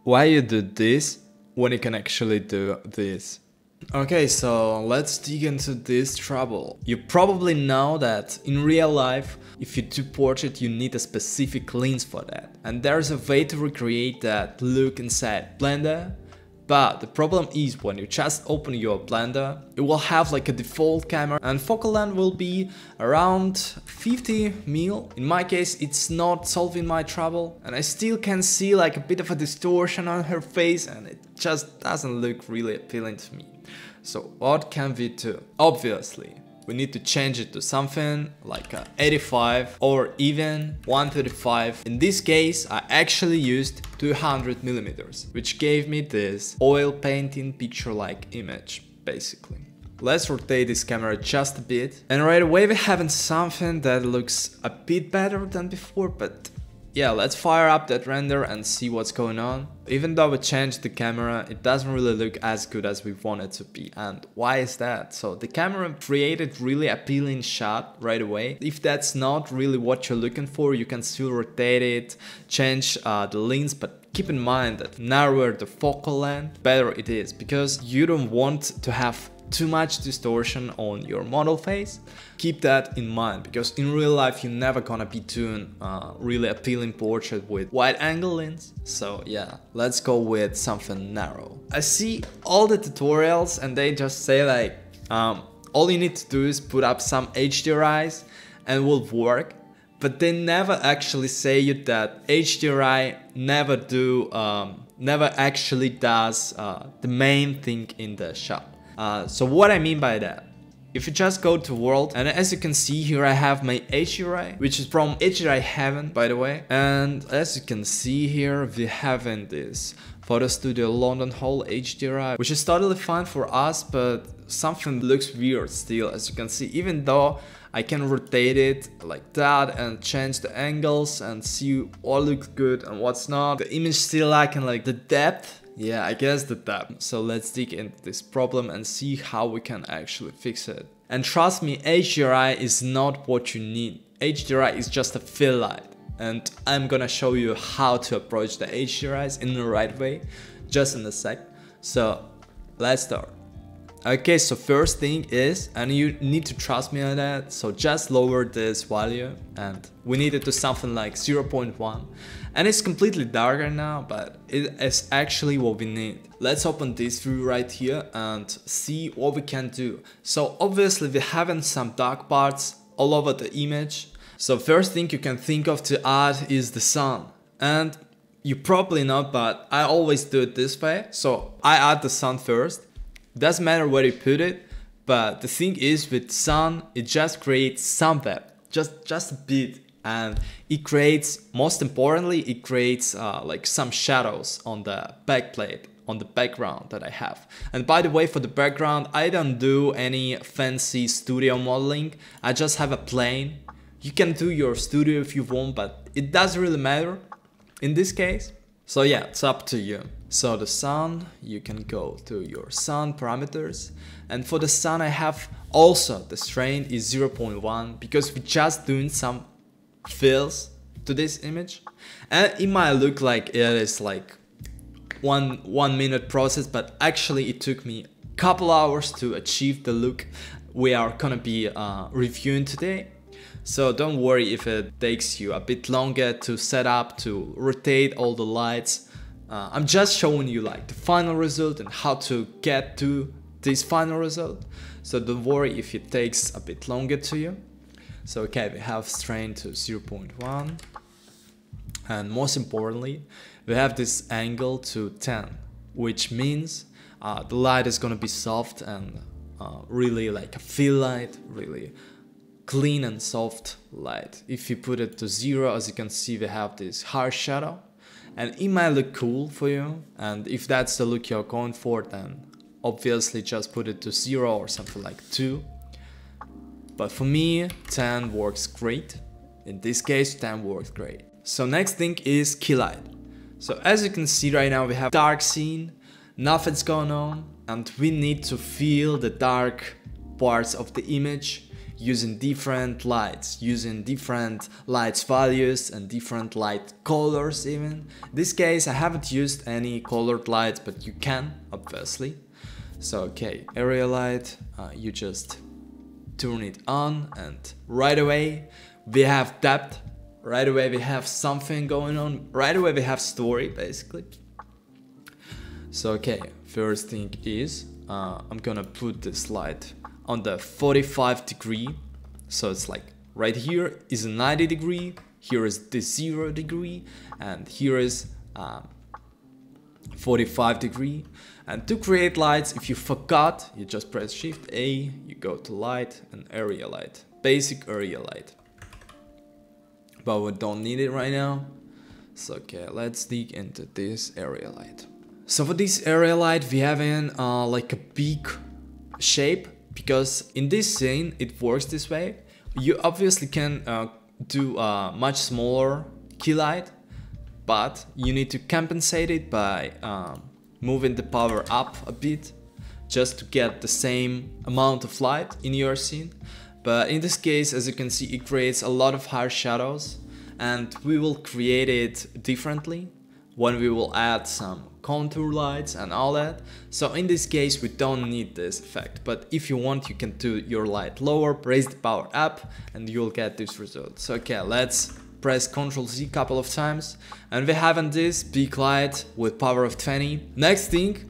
Why you do this when you can actually do this? Okay, so let's dig into this trouble. You probably know that in real life, if you do portrait, you need a specific lens for that. And there's a way to recreate that look inside Blender. But the problem is when you just open your Blender, it will have like a default camera and focal length will be around 50mm. In my case, it's not solving my trouble and I still can see like a bit of a distortion on her face and it just doesn't look really appealing to me. So what can we do? Obviously, we need to change it to something like 85 or even 135. In this case, I actually used 200mm, which gave me this oil painting picture-like image, basically. Let's rotate this camera just a bit. And right away we're having something that looks a bit better than before, but yeah, let's fire up that render and see what's going on. Even though we changed the camera, it doesn't really look as good as we want it to be. And why is that? So the camera created really appealing shot right away. If that's not really what you're looking for, you can still rotate it, change the lens, but keep in mind that narrower the focal length, better it is, because you don't want to have too much distortion on your model face. Keep that in mind, because in real life you're never gonna be doing really appealing portrait with wide angle lens. So yeah, let's go with something narrow. I see all the tutorials and they just say like all you need to do is put up some HDRIs and it will work, but they never actually say you that HDRI never actually does the main thing in the shot. So what I mean by that, if you just go to world, and as you can see here I have my HDRI, which is from HDRI Heaven, by the way. And as you can see here, we have in this Photo Studio London Hall HDRI, which is totally fine for us, but something looks weird still, as you can see, even though I can rotate it like that and change the angles and see what looks good and what's not. The image still lacking like the depth. Yeah, I guess the depth. So let's dig into this problem and see how we can actually fix it. And trust me, HDRI is not what you need. HDRI is just a fill light. And I'm gonna show you how to approach the HDRIs in the right way just in a sec. So let's start. Okay, so first thing is, and you need to trust me on that, so just lower this value and we need it to something like 0.1. And it's completely darker now, but it is actually what we need. Let's open this view right here and see what we can do. So obviously we're having some dark parts all over the image. So first thing you can think of to add is the sun. And you probably know, but I always do it this way. So I add the sun first. Doesn't matter where you put it, but the thing is with sun, it just creates something, just a bit, and it creates, most importantly, it creates like some shadows on the backplate, on the background that I have. And by the way, for the background, I don't do any fancy studio modeling. I just have a plane. You can do your studio if you want, but it doesn't really matter in this case. So yeah, it's up to you. So the sun, you can go to your sun parameters, and for the sun I have also the strain is 0.1 because we're just doing some fills to this image, and it might look like it is like one minute process, but actually it took me a couple hours to achieve the look we are gonna be reviewing today. So don't worry if it takes you a bit longer to set up, to rotate all the lights. I'm just showing you like the final result and how to get to this final result. So don't worry if it takes a bit longer to you. So okay, we have strain to 0.1. And most importantly, we have this angle to 10, which means the light is gonna be soft and really like a fill light, really clean and soft light. If you put it to 0, as you can see, we have this harsh shadow. And it might look cool for you, and if that's the look you're going for, then obviously just put it to 0 or something like 2. But for me, 10 works great. In this case, 10 works great. So next thing is key light. So as you can see right now, we have dark scene, nothing's going on, and we need to feel the dark parts of the image using different lights, using different lights values and different light colors even. In this case I haven't used any colored lights, but you can obviously. So okay, area light, you just turn it on and right away we have depth, right away we have something going on, right away we have story basically. So okay, first thing is I'm gonna put this light on the 45 degree. So it's like right here is a 90 degree, here is the 0 degree, and here is 45 degree. And to create lights, if you forgot, you just press Shift A, you go to light and area light, basic area light. But we don't need it right now. So okay, let's dig into this area light. So for this area light we have in like a big shape, because in this scene it works this way. You obviously can do a much smaller key light, but you need to compensate it by moving the power up a bit just to get the same amount of light in your scene. But in this case, as you can see, it creates a lot of harsh shadows, and we will create it differently when we will add some contour lights and all that. So in this case we don't need this effect, but if you want you can do your light lower, raise the power up, and you'll get this result. So okay, let's press Ctrl Z a couple of times and we have this big light with power of 20. Next thing,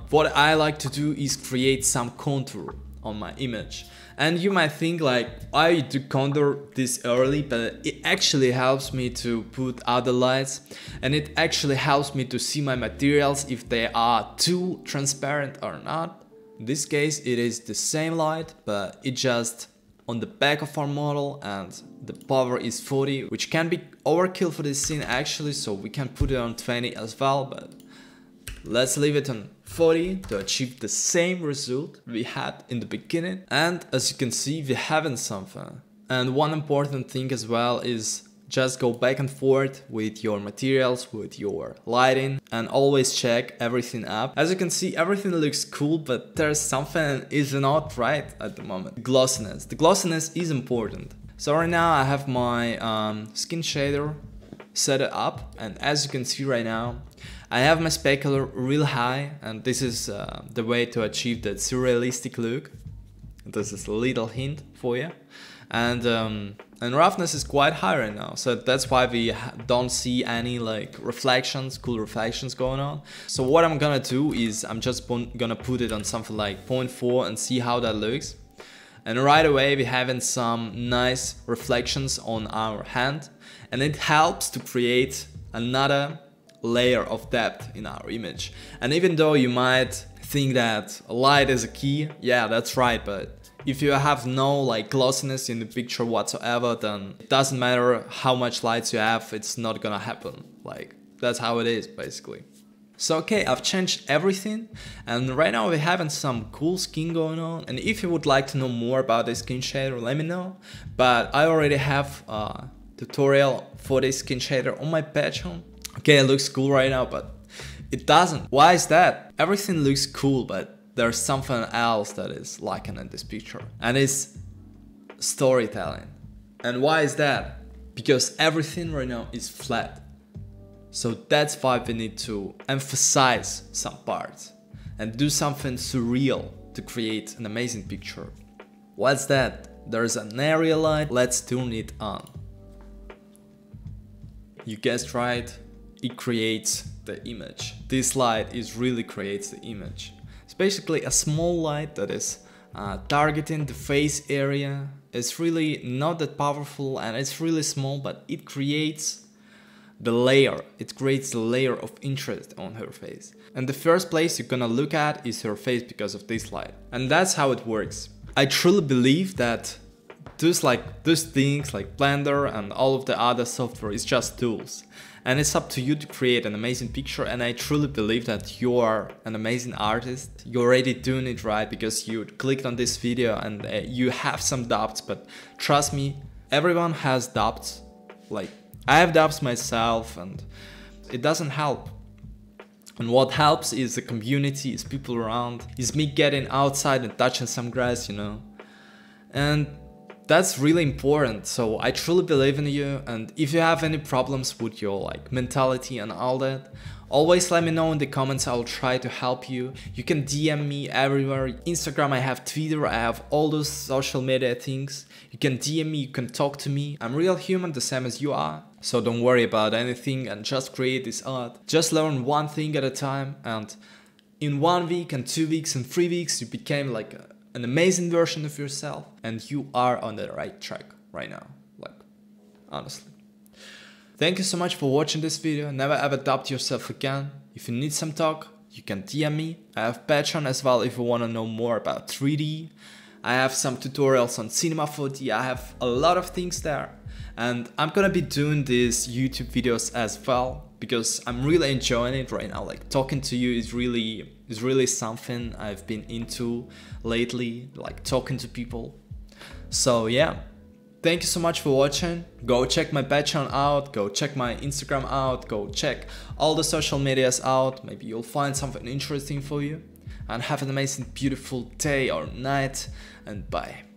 what I like to do is create some contour on my image. And you might think like, why do contour this early? But it actually helps me to put other lights, and it actually helps me to see my materials if they are too transparent or not. In this case it is the same light, but it just on the back of our model, and the power is 40, which can be overkill for this scene actually, so we can put it on 20 as well, but let's leave it on 40 to achieve the same result we had in the beginning. And as you can see, we haven't something. And one important thing as well is just go back and forth with your materials, with your lighting, and always check everything up. As you can see, everything looks cool, but there's something is not right at the moment. Glossiness. The glossiness is important. So right now I have my skin shader set up, and as you can see right now, I have my specular real high, and this is the way to achieve that surrealistic look. This is a little hint for you. And roughness is quite high right now, so that's why we don't see any like reflections, cool reflections going on. So what I'm gonna do is I'm just gonna put it on something like 0.4 and see how that looks. And right away we're having some nice reflections on our hand, and it helps to create another layer of depth in our image. And even though you might think that light is a key, yeah, that's right, but if you have no like glossiness in the picture whatsoever, then it doesn't matter how much lights you have, it's not gonna happen. Like, that's how it is basically. So okay, I've changed everything, and right now we're having some cool skin going on. And if you would like to know more about this skin shader, let me know. But I already have a tutorial for this skin shader on my page home. Okay, it looks cool right now, but it doesn't. Why is that? Everything looks cool, but there's something else that is lacking in this picture, and it's storytelling. And why is that? Because everything right now is flat. So that's why we need to emphasize some parts and do something surreal to create an amazing picture. What's that? There's an area light, let's turn it on. You guessed right, it creates the image. This light really creates the image. It's basically a small light that is targeting the face area. It's really not that powerful and it's really small, but it creates the layer. It creates the layer of interest on her face. And the first place you're gonna look at is her face because of this light. And that's how it works. I truly believe that those things like Blender and all of the other software is just tools. And it's up to you to create an amazing picture, and I truly believe that you are an amazing artist. You're already doing it right because you clicked on this video and you have some doubts, but trust me, everyone has doubts. Like, I have doubts myself, and it doesn't help. And what helps is the community, is people around, is me getting outside and touching some grass, you know. And that's really important. So I truly believe in you, and if you have any problems with your like mentality and all that, always let me know in the comments. I'll try to help you. You can DM me everywhere. Instagram, I have Twitter, I have all those social media things. You can DM me, you can talk to me. I'm real human, the same as you are. So don't worry about anything and just create this art. Just learn one thing at a time, and in 1 week and 2 weeks and 3 weeks, you became like an amazing version of yourself, and you are on the right track right now, like honestly. Thank you so much for watching this video. Never ever doubt yourself again. If you need some talk, you can DM me. I have Patreon as well if you want to know more about 3D. I have some tutorials on Cinema 4D. I have a lot of things there. And I'm gonna be doing these YouTube videos as well because I'm really enjoying it right now. Like talking to you is really something I've been into lately, like talking to people. So yeah. Thank you so much for watching. Go check my Patreon out, go check my Instagram out, go check all the social medias out. Maybe you'll find something interesting for you. And have an amazing, beautiful day or night, and bye.